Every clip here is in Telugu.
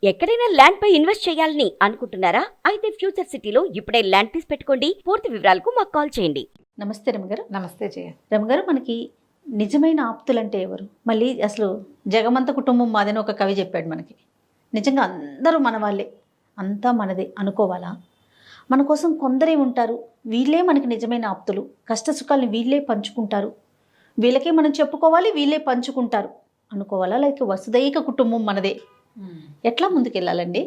ఎక్కడైనా ల్యాండ్ పై ఇన్వెస్ట్ చేయాలని అనుకుంటున్నారా? అయితే ఫ్యూచర్ సిటీలో ఇప్పుడే ల్యాండ్ పీస్ పెట్టుకోండి. పూర్తి వివరాలకు మాకు కాల్ చేయండి. నమస్తే రమగారు. నమస్తే జయ. రమగారు, మనకి నిజమైన ఆప్తులంటే ఎవరు? మళ్ళీ అసలు జగమంత కుటుంబం మాదని ఒక కవి చెప్పాడు మనకి. నిజంగా అందరూ మన వాళ్ళే, అంతా మనదే అనుకోవాలా? మన కోసం కొందరే ఉంటారు, వీళ్ళే మనకి నిజమైన ఆప్తులు. కష్ట సుఖాలని వీళ్ళే పంచుకుంటారు, వీళ్ళకే మనం చెప్పుకోవాలి, వీళ్ళే పంచుకుంటారు అనుకోవాలా? లేక వసుదైక కుటుంబం మనదే, ఎట్లా ముందుకెళ్ళాలండి?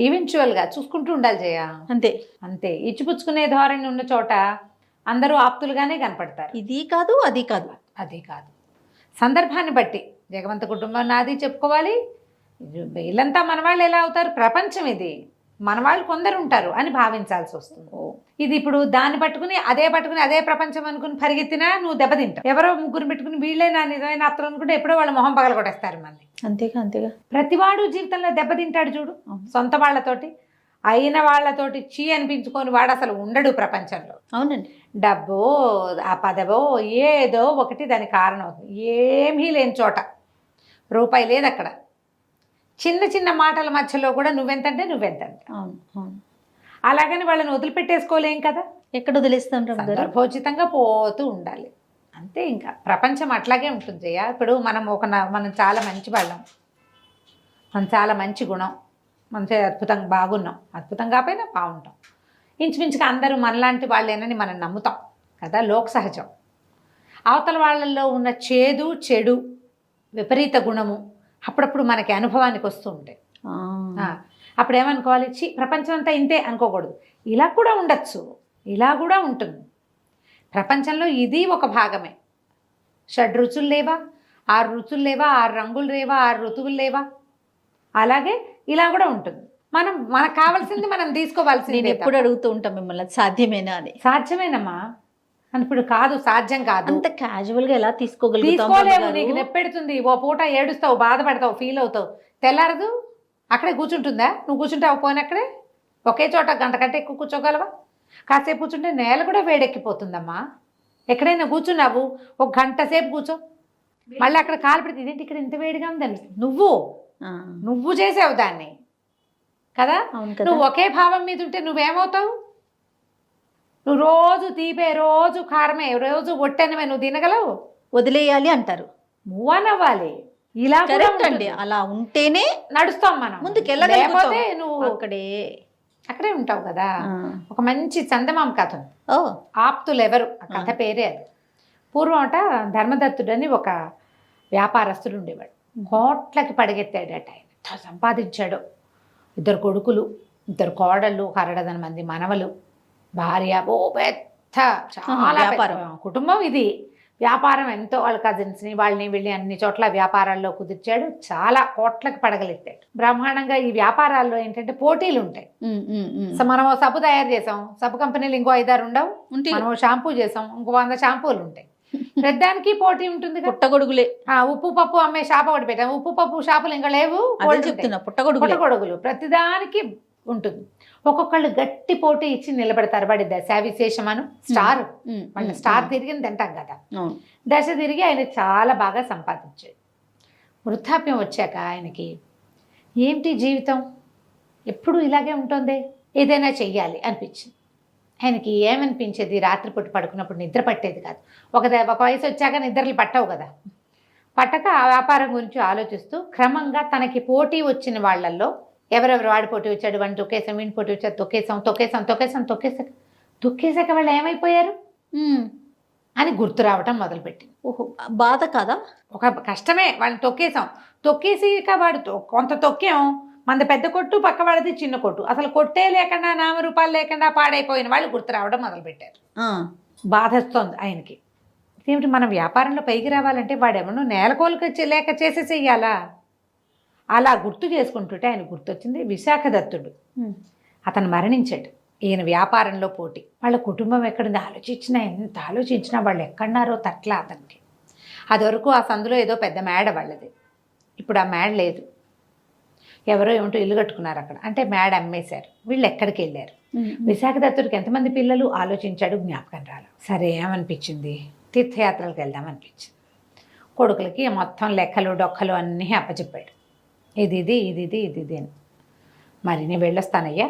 ఈవెన్చువల్గా చూసుకుంటూ ఉండాలి జయ. అంతే అంతే. ఇచ్చిపుచ్చుకునే ధోరణి ఉన్న చోట అందరూ ఆప్తులుగానే కనపడతారు. ఇది కాదు అది కాదు. అది కాదు, సందర్భాన్ని బట్టి జగవంత కుటుంబం నాది చెప్పుకోవాలి. వీళ్ళంతా మనవాళ్ళు ఎలా అవుతారు? ప్రపంచం ఇది, మనవాళ్ళు కొందరు ఉంటారు అని భావించాల్సి వస్తుంది. ఇది ఇప్పుడు దాన్ని పట్టుకుని అదే ప్రపంచం అనుకుని పరిగెత్తినా నువ్వు దెబ్బతింటావు. ఎవరో ముగ్గురు పెట్టుకుని వీళ్ళే నా నిజమైన ఆప్తులు అనుకుంటే ఎప్పుడో వాళ్ళ మొహం పగల కొట్టేస్తారు మళ్ళీ. అంతేగా ప్రతివాడు జీవితంలో దెబ్బతింటాడు చూడు, సొంత వాళ్ళతోటి. అయిన వాళ్ళతోటి చీ అనిపించుకొని వాడు అసలు ఉండడు ప్రపంచంలో. అవునండి. డబ్బో ఆ పదవో ఏదో ఒకటి దానికి కారణం అవుతుంది. ఏమీ లేని చోట రూపాయి లేదు అక్కడ. చిన్న చిన్న మాటల మధ్యలో కూడా నువ్వెంతంటే నువ్వెంతంటే. అవును అవును. అలాగని వాళ్ళని వదిలిపెట్టేసుకోలేం కదా. ఎక్కడ వదిలేస్తాం? సందర్భోచితంగా పోతూ ఉండాలి అంతే. ఇంకా ప్రపంచం అట్లాగే ఉంటుంది జయ. ఇప్పుడు మనం చాలా మంచి వాళ్ళం, మనం చాలా మంచి గుణం, మంచి అద్భుతంగా బాగున్నాం, అద్భుతం కాకపోయినా బాగుంటాం. ఇంచుమించుగా అందరూ మనలాంటి వాళ్ళేనని మనం నమ్ముతాం కదా, లోక సహజం. అవతల వాళ్ళల్లో ఉన్న చేదు చెడు విపరీత గుణము అప్పుడప్పుడు మనకి అనుభవానికి వస్తూ ఉంటాయి. అప్పుడు ఏమనుకోవాలి? ప్రపంచం అంతా ఇంతే అనుకోకూడదు. ఇలా కూడా ఉండొచ్చు, ఇలా కూడా ఉంటుంది. ప్రపంచంలో ఇది ఒక భాగమే. 6 రుచులు లేవా, 6 రుచులు లేవా, 6 రంగులు లేవా, 6 ఋతువులు లేవా? అలాగే ఇలా కూడా ఉంటుంది. మనకు కావాల్సింది మనం తీసుకోవాల్సింది. నేను ఎప్పుడు అడుగుతూ ఉంటాం మిమ్మల్ని, సాధ్యమేనా అని. సాధ్యమేనమ్మా అని. ఇప్పుడు కాదు, సాధ్యం కాదు. అంత క్యాజువల్గా ఎలా తీసుకోలేవు. నీకు నెప్పెడుతుంది, ఓ పూట ఏడుస్తావు, బాధపడతావు, ఫీల్ అవుతావు, తెల్లారదు అక్కడే కూర్చుంటుందా? నువ్వు కూర్చుంటావు పోనక్కడే ఒకే చోట గంట కంటే ఎక్కువ కూర్చోగలవా? కాసేపు కూర్చుంటే నేల కూడా వేడెక్కిపోతుందమ్మా. ఎక్కడైనా కూర్చున్నావు ఒక గంట సేపు కూర్చో, మళ్ళీ అక్కడ కాలు పెడితే ఇదేంటి ఇక్కడ ఇంత వేడిగా ఉందని నువ్వు చేసావు దాన్ని కదా. నువ్వు ఒకే భావం మీద ఉంటే నువ్వేమవుతావు? నువ్వు రోజు తీపే, రోజు కారమే, రోజు ఒట్టెనమే నువ్వు తినగలవు? వదిలేయాలి అంటారు, మూవ్ ఆన్ అవ్వాలి. ఇలా అండి, అలా ఉంటేనే నడుస్తాం మనం ముందుకెళ్ళకపోతే నువ్వు అక్కడే ఉంటావు కదా. ఒక మంచి చందమామ కథ, ఆప్తులు ఎవరు, ఆ కథ పేరే అది. పూర్వం ధర్మదత్తుడు అని ఒక వ్యాపారస్తుడు ఉండేవాడు. కోట్లకి పడగెత్తాడట. ఆయన సంపాదించాడు. 2 కొడుకులు, 2 కోడళ్ళు, 100 మంది మనవలు, భార్య. ఓ పెద్ద చాలా కుటుంబం ఇది. వ్యాపారం ఎంతో, వాళ్ళ కజిన్స్ని వాళ్ళని వీళ్ళని అన్ని చోట్ల వ్యాపారాల్లో కుదిర్చాడు. చాలా కోట్లకి పడగలెత్తాడు బ్రహ్మాండంగా. ఈ వ్యాపారాల్లో ఏంటంటే పోటీలు ఉంటాయి. సో మనం సబ్బు తయారు చేసాం, సబ్బు కంపెనీలు ఇంకో 5-6 ఉండవు. మనం షాంపూ చేసాం, ఇంకో 100 షాంపూలు ఉంటాయి. ప్రతిదానికి పోటీ ఉంటుంది. పుట్టగొడుగులే. ఉప్పు పప్పు అమ్మే షాప్ ఒకటి పెట్టాం, ఉప్పు పప్పు షాపులు ఇంకా లేవు. పుట్టగొడుగులు ప్రతిదానికి ఉంటుంది. ఒక్కొక్కళ్ళు గట్టి పోటీ ఇచ్చి నిలబెడతారు. వాడి దశ విశేషమను స్టార్, వాళ్ళ స్టార్ తిరిగింది అంటాం కదా. దశ తిరిగి ఆయన చాలా బాగా సంపాదించాడు. వృద్ధాప్యం వచ్చాక ఆయనకి ఏంటి జీవితం ఎప్పుడు ఇలాగే ఉంటుంది, ఏదైనా చెయ్యాలి అనిపించింది. ఆయనకి ఏమనిపించేది? రాత్రిపూట పడుకున్నప్పుడు నిద్ర పట్టేది కాదు. ఒక వయసు వచ్చాక నిద్రలు పట్టవు కదా. పట్టక ఆ వ్యాపారం గురించి ఆలోచిస్తూ క్రమంగా తనకి పోటీ వచ్చిన వాళ్ళల్లో ఎవరెవరు, వాడి పోటీ వచ్చాడు, వాడిని తొక్కేసాం, వీడిని పోటీ వచ్చాడు, తొక్కేసాక వాళ్ళు ఏమైపోయారు అని గుర్తు రావటం మొదలుపెట్టింది. ఓహో, బాధ కదా, ఒక కష్టమే. వాళ్ళని తొక్కేసాక వాడు కొంత తొక్కాం, మన పెద్ద కొట్టు, పక్క వాడిది చిన్న కొట్టు, అసలు కొట్టే లేకుండా, నామరూపాలు లేకుండా పాడైపోయిన వాళ్ళు గుర్తు రావడం మొదలుపెట్టారు. బాధేస్తోంది ఆయనకి. ఏమిటి, మనం వ్యాపారంలో పైకి రావాలంటే వాడేమన్నా నేలకోలుకు లేక చేసేసేయాలా? అలా గుర్తు చేసుకుంటుంటే ఆయన గుర్తొచ్చింది విశాఖ దత్తుడు. అతను మరణించాడు. ఈయన వ్యాపారంలో పోటీ. వాళ్ళ కుటుంబం ఎక్కడుంది ఎంత ఆలోచించినా వాళ్ళు ఎక్కడున్నారో తట్లా అతనికి. అది వరకు ఆ సందులో ఏదో పెద్ద మేడ వాళ్ళది. ఇప్పుడు ఆ మేడ లేదు. ఎవరో ఏమిటో ఇల్లు కట్టుకున్నారు అక్కడ. అంటే మేడ అమ్మేశారు. వీళ్ళు ఎక్కడికి వెళ్ళారు? విశాఖ దత్తుడికి ఎంతమంది పిల్లలు ఆలోచించాడు, జ్ఞాపకం రాల. సరే ఏమనిపించింది, తీర్థయాత్రలకు వెళ్దామనిపించింది. కొడుకులకి మొత్తం లెక్కలు డొక్కలు అన్నీ అప్పచెప్పాడు. ఇది అని. మరి నేను వెళ్ళొస్తానయ్యా,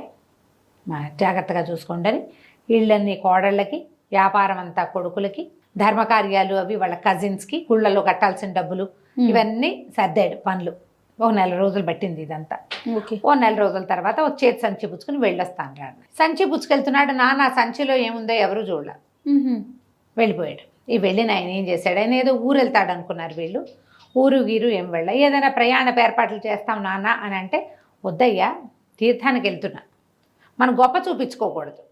జాగ్రత్తగా చూసుకోండి అని ఇళ్ళన్నీ కోడళ్ళకి, వ్యాపారం అంతా కొడుకులకి, ధర్మకార్యాలు అవి వాళ్ళ కజిన్స్కి, గుళ్ళలో కట్టాల్సిన డబ్బులు ఇవన్నీ సర్దాడు పనులు. ఒక 4 రోజులు పట్టింది ఇదంతా. ఓకే. ఓ 4 రోజుల తర్వాత ఒక చేతి సంచి పుచ్చుకుని వెళ్ళొస్తాను రా. సంచి పుచ్చుకెళ్తున్నాడు. నాన్న సంచిలో ఏముందో ఎవరు చూడలే, వెళ్ళిపోయాడు. ఈ వెళ్ళిన ఆయన ఏం చేశాడు, ఆయన ఏదో ఊరు వెళ్తాడు అనుకున్నారు వీళ్ళు. ఊరు గీరు ఏం వెళ్ళ, ఏదైనా ప్రయాణ ఏర్పాట్లు చేస్తాం నాన్న అని అంటే, వద్దయ్యా తీర్థానికి వెళ్తున్నా, మనం గొప్ప చూపించుకోకూడదు,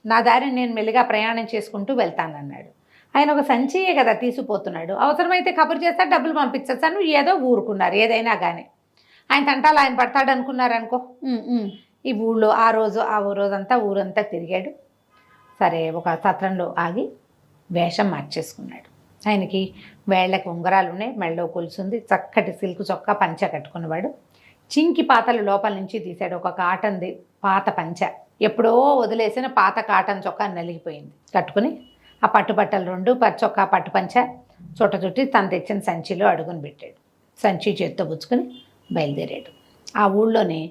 నా దారిని నేను మెల్లిగా ప్రయాణం చేసుకుంటూ వెళ్తానన్నాడు. ఆయన ఒక సంచియే కదా తీసుకుపోతున్నాడు, అవసరమైతే కబురు చేస్తా, డబ్బులు పంపించేస్తాను, ఏదో ఊరుకున్నారు. ఏదైనా కానీ ఆయన తంటాలు ఆయన పడతాడు అనుకున్నారు అనుకో. ఈ ఊళ్ళో ఆ రోజంతా ఊరంతా తిరిగాడు. సరే ఒక సత్రంలో ఆగి వేషం మార్చేసుకున్నాడు. ఆయనకి వేళ్ళకి ఉంగరాలు ఉన్నాయి, మెళ్ళో కొలుసుంది, చక్కటి సిల్క్ చొక్కా పంచ కట్టుకున్నవాడు. చింకి పాతలు లోపల నుంచి తీశాడు. ఒక కాటన్ది పాత పంచ, ఎప్పుడో వదిలేసిన పాత కాటన్ చొక్కా నలిగిపోయింది, కట్టుకుని ఆ పట్టుబట్టలు 2 చొక్కా పట్టు పంచ చుట్ట చుట్టి తను తెచ్చిన సంచిలో అడుగుని పెట్టాడు. సంచి చేత్తో పుచ్చుకొని బయలుదేరాడు. ఆ ఊళ్ళోనే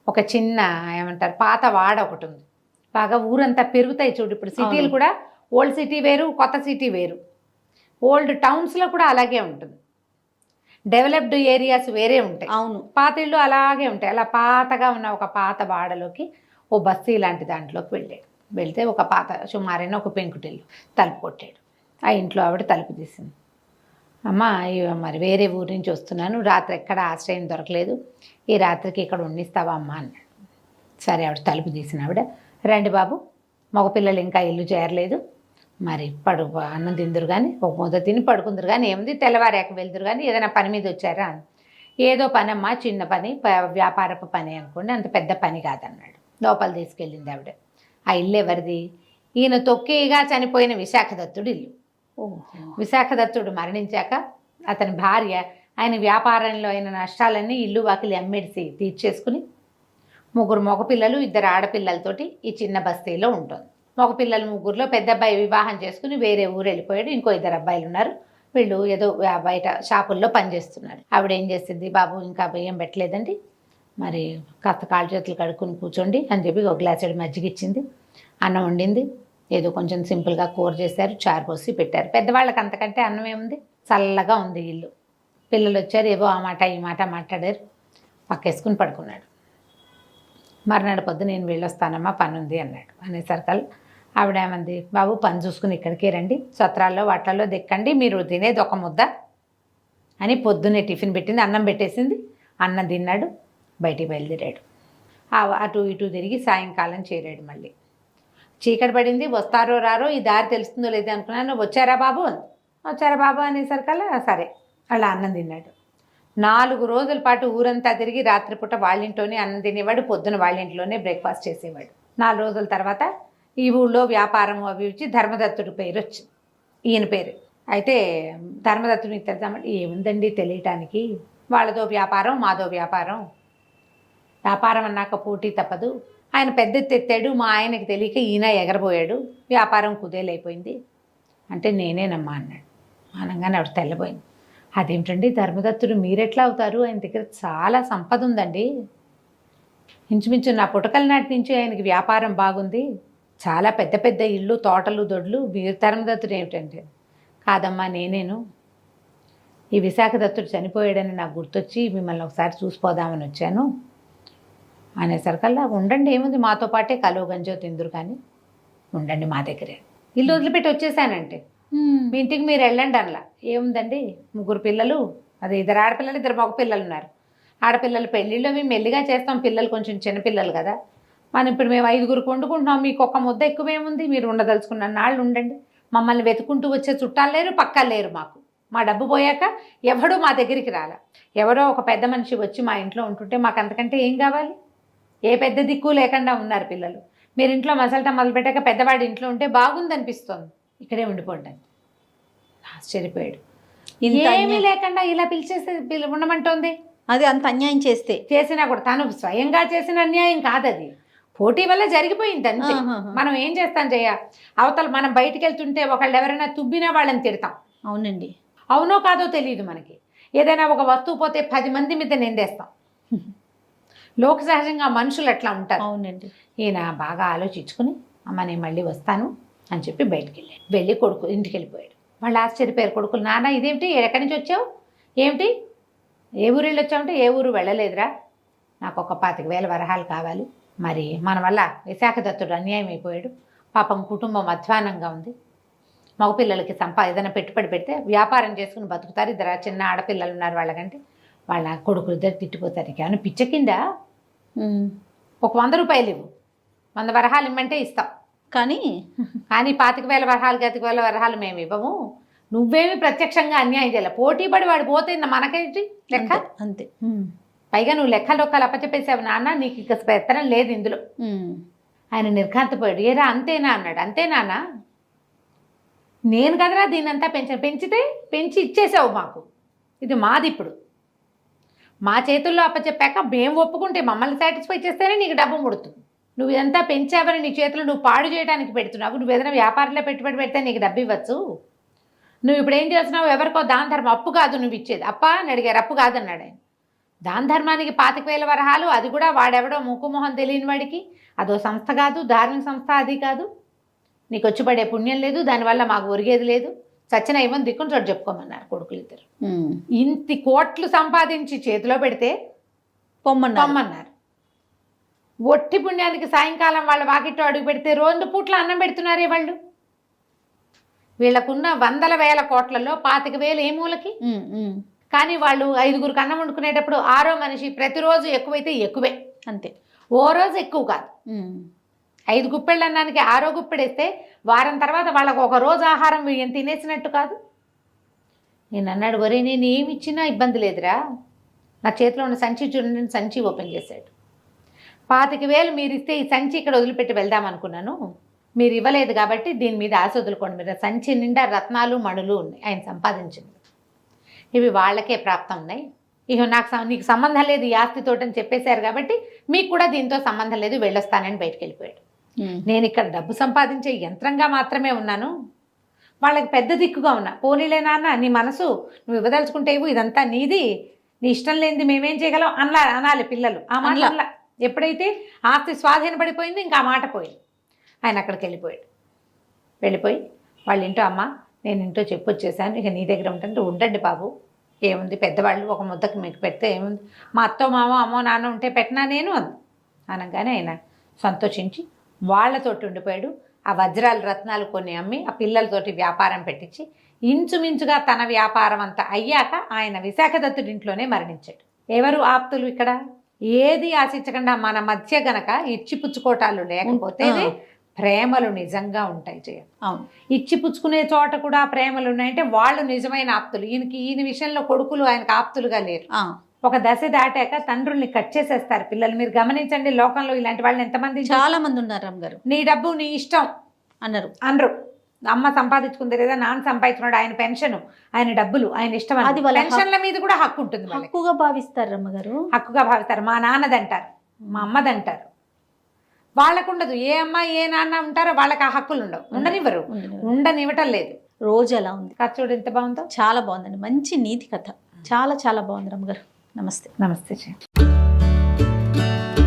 ఒక చిన్న ఏమంటారు పాత వాడ ఒకటి ఉంది. బాగా ఊరంతా పెరుగుతాయి చూడు, ఇప్పుడు సిటీలు కూడా ఓల్డ్ సిటీ వేరు, కొత్త సిటీ వేరు. ఓల్డ్ టౌన్స్లో కూడా అలాగే ఉంటుంది, డెవలప్డ్ ఏరియాస్ వేరే ఉంటాయి. అవును. పాత ఇళ్ళు అలాగే ఉంటాయి. అలా పాతగా ఉన్న ఒక పాత వాడలోకి ఓ బస్తీ లాంటి దాంట్లోకి వెళ్ళాడు. వెళ్తే ఒక పాత సుమారైన ఒక పెంకుటిల్లు, తలుపు కొట్టాడు. ఆ ఇంట్లో ఆవిడ తలుపు తీసింది. అమ్మ మరి వేరే ఊరి నుంచి వస్తున్నాను, రాత్రి ఎక్కడ ఆశ్రయం దొరకలేదు, ఈ రాత్రికి ఇక్కడ ఉండిస్తావా అమ్మ అన్నాడు. సరే ఆవిడ తలుపు తీసిన ఆవిడ, రండి బాబు, మగపిల్లలు ఇంకా ఇల్లు చేరలేదు, మరి అన్నం తిందురు కానీ, ఒక ముద్ద తిని పడుకుందరు కానీ, ఏముంది తెల్లవారాక వెళ్తురు కానీ, ఏదైనా పని మీద వచ్చారా అని. ఏదో పని అమ్మా, చిన్న పని, వ్యాపారపు పని అనుకోండి, అంత పెద్ద పని కాదన్నాడు. లోపల తీసుకెళ్ళింది ఆవిడ. ఆ ఇల్లు ఎవరిది? ఈయన తొక్కేగా చనిపోయిన విశాఖదత్తుడు ఇల్లు. విశాఖదత్తుడు మరణించాక అతని భార్య ఆయన వ్యాపారంలో అయిన నష్టాలన్నీ ఇల్లు వాకిలి అమ్మేసి తీర్చేసుకుని 3 మగపిల్లలు 2 ఆడపిల్లలతోటి ఈ చిన్న బస్తీలో ఉంటుంది. మగపిల్లలు 3లో పెద్ద అబ్బాయి వివాహం చేసుకుని వేరే ఊరు వెళ్ళిపోయాడు. ఇంకో 2 అబ్బాయిలు ఉన్నారు. వీళ్ళు ఏదో బయట షాపుల్లో పనిచేస్తున్నారు. ఆవిడ ఏం చేసింది, బాబు ఇంకా బియ్యం పెట్టలేదండి, మరి కాస్త కాళ్ళు చేతులు కడుక్కుని కూర్చోండి అని చెప్పి ఒక గ్లాసుడు మజ్జిగ ఇచ్చింది. అన్నం వండింది, ఏదో కొంచెం సింపుల్గా కూర చేశారు, చారు పోసి పెట్టారు. పెద్దవాళ్ళకి అంతకంటే అన్నం ఏముంది, చల్లగా ఉంది ఇల్లు. పిల్లలు వచ్చారు, ఏవో ఆ మాట ఈ మాట మాట్లాడారు, పక్కేసుకుని పడుకున్నాడు. మర్నాడు పొద్దు నేను వెళ్ళొస్తానమ్మా, పని ఉంది అన్నాడు. అనేసరికల్ ఆవిడ ఏమంది, బాబు పని చూసుకుని ఇక్కడికే రండి, సత్రాల్లో వాటిల్లో దిక్కండి, మీరు తినేది ఒక ముద్ద అని పొద్దున్నే టిఫిన్ పెట్టింది, అన్నం పెట్టేసింది. అన్నం తిన్నాడు, బయటికి బయలుదేరాడు. అటు ఇటు తిరిగి సాయంకాలం చేరాడు. మళ్ళీ చీకటి పడింది, వస్తారో రారో, ఈ దారి తెలుస్తుందో లేదో అనుకున్నాను. వచ్చారా బాబు అనేసరికల్లా సరే అలా అన్నం తిన్నాడు. 4 రోజుల పాటు ఊరంతా తిరిగి రాత్రిపూట వాళ్ళింట్లోనే అన్నం తినేవాడు, పొద్దున వాళ్ళింట్లోనే బ్రేక్ఫాస్ట్ చేసేవాడు. 4 రోజుల తర్వాత ఈ ఊళ్ళో వ్యాపారం అవి వచ్చి ధర్మదత్తుడి పేరు వచ్చింది, ఈయన పేరు. అయితే ధర్మదత్తుడిని తెలుద్దామంటే ఏముందండి తెలియటానికి, వాళ్ళదో వ్యాపారం మాదో వ్యాపారం, వ్యాపారం అన్నాక పోటీ తప్పదు. ఆయన పెద్ద ఎత్తాడు, మా ఆయనకి తెలియక ఈయన ఎగరబోయాడు, వ్యాపారం కుదేలైపోయింది అంటే నేనేనమ్మా అన్నాడు. అనగానే ఆవిడ తెల్లబోయింది. అదేమిటండి ధర్మదత్తుడు మీరెట్లా అవుతారు, ఆయన దగ్గర చాలా సంపద ఉందండి, ఇంచుమించు నా పుటకల నాటి నుంచి ఆయనకి వ్యాపారం బాగుంది, చాలా పెద్ద పెద్ద ఇళ్ళు తోటలు దొడ్లు, మీరు ధర్మదత్తుడు ఏమిటంటే. కాదమ్మా నేనేను, ఈ విశాఖదత్తుడు చనిపోయాడని నాకు గుర్తొచ్చి మిమ్మల్ని ఒకసారి చూసిపోదామని వచ్చాను అనేసరికల్లా ఉండండి ఏముంది, మాతో పాటే కలువ గంజో తిందురు కానీ ఉండండి మా దగ్గరే, ఇల్లు వదిలిపెట్టి వచ్చేసానంటే మీ ఇంటికి మీరు వెళ్ళండి అనలా. ఏముందండి 3 పిల్లలు, అది 2 ఆడపిల్లలు 2 మగ పిల్లలు ఉన్నారు. ఆడపిల్లలు పెళ్ళిళ్ళు అవి మెల్లిగా చేస్తాం, పిల్లలు కొంచెం చిన్నపిల్లలు కదా, మనం ఇప్పుడు మేము 5గురికి వండుకుంటున్నాం, మీకు ఒక ముద్ద ఎక్కువేముంది, మీరు ఉండదలుచుకున్న నాళ్ళు ఉండండి, మమ్మల్ని వెతుకుంటూ వచ్చే చుట్టాలు లేరు, పక్కా లేరు, మాకు మా డబ్బు పోయాక ఎవడూ మా దగ్గరికి రాల, ఎవరో ఒక పెద్ద మనిషి వచ్చి మా ఇంట్లో ఉంటుంటే మాకు అంతకంటే ఏం కావాలి, ఏ పెద్ద దిక్కు లేకుండా ఉన్నారు పిల్లలు, మీరు ఇంట్లో మసలటం మొదలుపెట్టాక పెద్దవాడి ఇంట్లో ఉంటే బాగుందనిపిస్తోంది, ఇక్కడే ఉండిపోండి. ఆశ్చర్యపోయాడు. ఏమీ లేకుండా ఇలా ఉండమంటోంది. అది అంత అన్యాయం చేసినా కూడా తను స్వయంగా చేసిన అన్యాయం కాదు, అది పోటీ వల్ల జరిగిపోయింది అంతే. మనం ఏం చేస్తాం అవతల మనం బయటికి వెళ్తుంటే ఒకళ్ళు ఎవరైనా తుబ్బినా వాళ్ళని తిడతాం. అవునండి, అవునో కాదో తెలియదు మనకి. ఏదైనా ఒక వస్తువు పోతే 10 మంది మీద నిందేస్తాం. లోక సహజంగా మనుషులు అట్లా ఉంటారు. అవునండి. ఈయన బాగా ఆలోచించుకుని అమ్మ నేను మళ్ళీ వస్తాను అని చెప్పి బయటికి వెళ్ళాడు. వెళ్ళి కొడుకు ఇంటికి వెళ్ళిపోయాడు. వాళ్ళు ఆశ్చర్యపోయారు కొడుకులు, నాన్న ఇదేమిటి, ఎక్కడి నుంచి వచ్చావు, ఏమిటి, ఏ ఊరు వెళ్ళి వచ్చావంటే ఏ ఊరు వెళ్ళలేదురా, నాకు ఒక 25,000 వరహాలు కావాలి. మరి మన వల్ల విశాఖ దత్తుడు అన్యాయం అయిపోయాడు, పాపం కుటుంబం అధ్వానంగా ఉంది, మగపిల్లలకి ఏదైనా పెట్టుబడి పెడితే వ్యాపారం చేసుకుని బతుకుతారు, ఇద్దరు చిన్న ఆడపిల్లలు ఉన్నారు వాళ్ళకంటే, వాళ్ళ కొడుకులు ఇద్దరు తిట్టిపోతారు, ఏమైనా పిచ్చ కింద ఒక 100 రూపాయలు ఇవ్వు, 100 వరహాలు ఇమ్మంటే ఇస్తాం, కానీ 25,000 వరహాలు 25,000 వరహాలు మేము ఇవ్వము, నువ్వేమి ప్రత్యక్షంగా అన్యాయం చేయాలి, పోటీపడి వాడు పోతే మనకేంటి లెక్క, అంతే. పైగా నువ్వు లెక్కలు అప్పచెప్పేసావు నాన్న, నీకు ఇక పెత్తనం లేదు ఇందులో. ఆయన నిర్ఘాంతపోయాడు. ఏరా అంతేనా అన్నాడు. అంతేనానా, నేను కదరా దీన్నంతా పెంచి ఇచ్చేసావు మాకు, ఇది మాది, ఇప్పుడు మా చేతుల్లో అప్పచెప్పాక మేము ఒప్పుకుంటే మమ్మల్ని సాటిస్ఫై చేస్తేనే నీకు డబ్బు ముడుతుంది, నువ్వు ఇదంతా పెంచావని నీ చేతులు నువ్వు పాడు చేయడానికి పెడుతున్నావు, నువ్వు ఏదైనా వ్యాపారంలో పెట్టుబడి పెడితే నీకు డబ్బు ఇవ్వచ్చు, నువ్వు ఇప్పుడు ఏం చేస్తున్నావు, ఎవరికో దాన ధర్మం, అప్పు కాదు నువ్వు ఇచ్చేది, అప్ప అని అడిగారు, అప్పు కాదన్నాడు ఆయన. దాన ధర్మానికి 25,000 వరహాలు, అది కూడా వాడెవడో ముక్కుమొహం తెలియని వాడికి, అదో సంస్థ కాదు, ధార్మిక సంస్థ అది కాదు, నీకు వచ్చి పడే పుణ్యం లేదు, దానివల్ల మాకు ఒరిగేది లేదు, చచ్చిన ఇవ్వని దిక్కుని చోటు చెప్పుకోమన్నారు కొడుకులు ఇద్దరు. ఇంటి కోట్లు సంపాదించి చేతిలో పెడితే పొమ్మన్నారు. ఒట్టి పుణ్యానికి సాయంకాలం వాళ్ళ వాకిట్లో అడుగు పెడితే 2 పూట్ల అన్నం పెడుతున్నారే వాళ్ళు. వీళ్ళకున్న 100,000 కోట్లలో 25,000 ఏ మూలకి, కానీ వాళ్ళు 5గురికి అన్నం వండుకునేటప్పుడు 6వ మనిషి ప్రతిరోజు ఎక్కువైతే ఎక్కువే, అంతే, ఓ రోజు ఎక్కువ కాదు. 5 గుప్పెళ్ళు అన్నానికి 6వ గుప్పెడేస్తే వారం తర్వాత వాళ్ళకు ఒక రోజు ఆహారం తినేసినట్టు కాదు. నేను అన్నాడు, వరే నేను ఏమి ఇచ్చినా ఇబ్బంది లేదురా, నా చేతిలో ఉన్న సంచి చూడండి, సంచి ఓపెన్ చేశాడు, 25,000 మీరు ఇస్తే ఈ సంచి ఇక్కడ వదిలిపెట్టి వెళ్దాం అనుకున్నాను, మీరు ఇవ్వలేదు కాబట్టి దీని మీద ఆశ వదులుకోండి, మీరు సంచి నిండా రత్నాలు మణులు ఉన్నాయి ఆయన సంపాదించింది, ఇవి వాళ్ళకే ప్రాప్తం ఉన్నాయి, ఇక నీకు సంబంధం లేదు ఈ ఆస్తితోటి అని చెప్పేశారు కాబట్టి మీకు కూడా దీంతో సంబంధం లేదు, వెళ్ళొస్తానని బయటకు వెళ్ళిపోయాడు. నేను ఇక్కడ డబ్బు సంపాదించే యంత్రంగా మాత్రమే ఉన్నాను, వాళ్ళకి పెద్ద దిక్కుగా ఉన్నా, పోనీలే నాన్న నీ మనసు, నువ్వు ఇవ్వదలుచుకుంటే ఇవ్వు, ఇదంతా నీది, నీ ఇష్టం లేనిది మేమేం చేయగలం అనాలి పిల్లలు. ఆ మాట ఎప్పుడైతే ఆస్తి స్వాధీనపడిపోయిందో ఇంకా ఆ మాట పోయింది. ఆయన అక్కడికి వెళ్ళిపోయి వాళ్ళ ఇంటో, అమ్మ నేను ఇంటో చెప్పొచ్చేసాను, ఇక నీ దగ్గర ఉంటుంటే ఉండండి బాబు, ఏముంది పెద్దవాళ్ళు ఒక ముద్దకు మీకు పెడితే ఏముంది, మా అత్తో మామో అమ్మో నాన్న ఉంటే పెట్టినా నేను అనగానే ఆయన సంతోషించి వాళ్ళతోటి ఉండిపోయాడు. ఆ వజ్రాలు రత్నాలు కొన్ని అమ్మి ఆ పిల్లలతోటి వ్యాపారం పెట్టించి ఇంచుమించుగా తన వ్యాపారం అంతా అయ్యాక ఆయన విశాఖ దత్తుడి ఇంట్లోనే మరణించాడు. ఎవరు ఆప్తులు ఇక్కడ ఏది ఆశించకుండా మన మధ్య గనక ఇచ్చిపుచ్చుకోటాలు లేకపోతే ప్రేమలు నిజంగా ఉంటాయి జయ. ఇచ్చిపుచ్చుకునే చోట కూడా ప్రేమలు ఉన్నాయంటే వాళ్ళు నిజమైన ఆప్తులు. ఈయన విషయంలో కొడుకులు ఆయనకు ఆప్తులుగా లేరు. ఒక దశ దాటాక తండ్రుల్ని కట్ చేసేస్తారు పిల్లలు. మీరు గమనించండి, లోకంలో ఇలాంటి వాళ్ళని ఎంతమంది, చాలా మంది ఉన్నారు అమ్మగారు. నీ డబ్బు నీ ఇష్టం అనరు. అమ్మ సంపాదించుకుంది లేదా నాన్న సంపాదించుకున్నాడు, ఆయన పెన్షన్, ఆయన డబ్బులు, ఆయన ఇష్టం, అది పెన్షన్ల మీద కూడా హక్కు ఉంటుంది, హక్కుగా భావిస్తారు అమ్మగారు, హక్కుగా భావిస్తారు. మా నాన్నదంటారు, మా అమ్మదంటారు, వాళ్ళకుండదు. ఏ అమ్మ ఏ నాన్న ఉంటారో వాళ్ళకి ఆ హక్కులు ఉండవు, ఉండనివ్వటం లేదు. రోజు ఎలా ఉంది కథ చూడు ఎంత బాగుందో, చాలా బాగుందండి, మంచి నీతి కథ, చాలా చాలా బాగుంది అమ్మగారు. నమస్తే. నమస్తే.